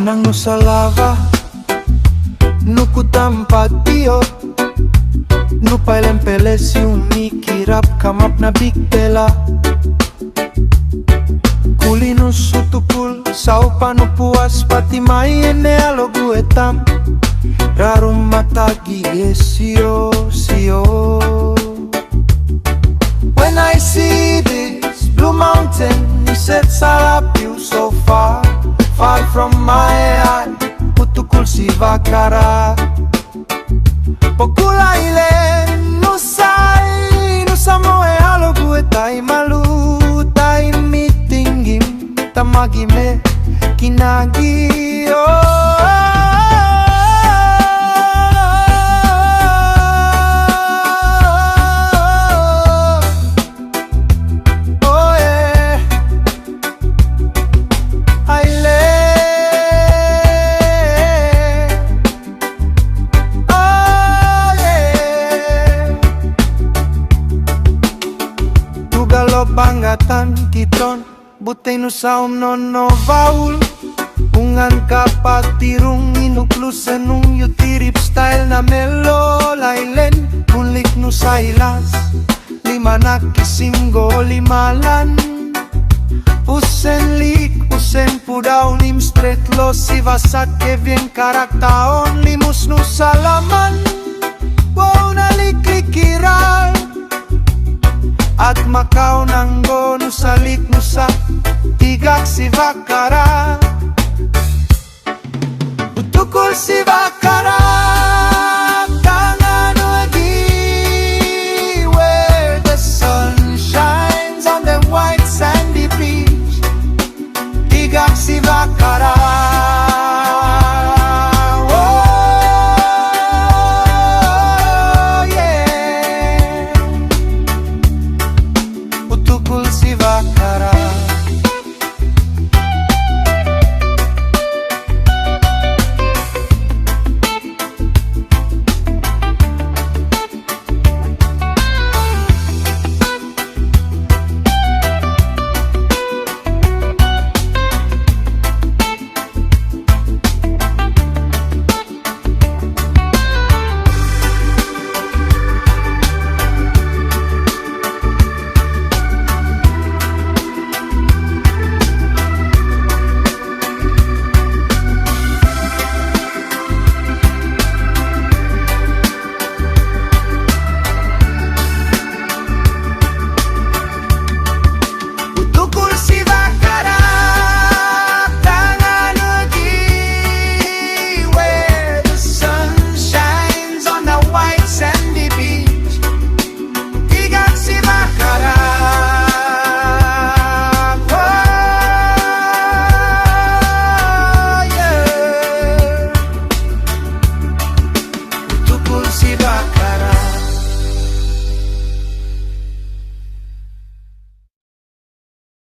Manang no sa lava, no kutampat piyo, no pailempeles yung mikirap kamap na bigtela. Kulino sutukul, sao panupuas pati mai ene alogu etam. Rarum matagi esio, sio. When I see this blue mountain, it sets up you so far, far from my eye. Putukul si vakara. Pokula ile nusai, nusamoe alogu etai malu, tai mitingim, tamagime kinagi. Bangatan kiton, butay no sa no vaul. Ungan kapatirong inuklusan nung yutirip style na melo laylen. Kunlik no sa ilas, lima na kisinggo limalan. Usen lik, usen pudaw nim stretlo si vasat ke bien karaktaon. Limus no sa laman, wow na liklikiral. At Macau nanggo nusalik nusa tigak si vakara. Utukul si vakara tangano agi, where the sun shines on the white sandy beach. Tigak si vakara. Pulsi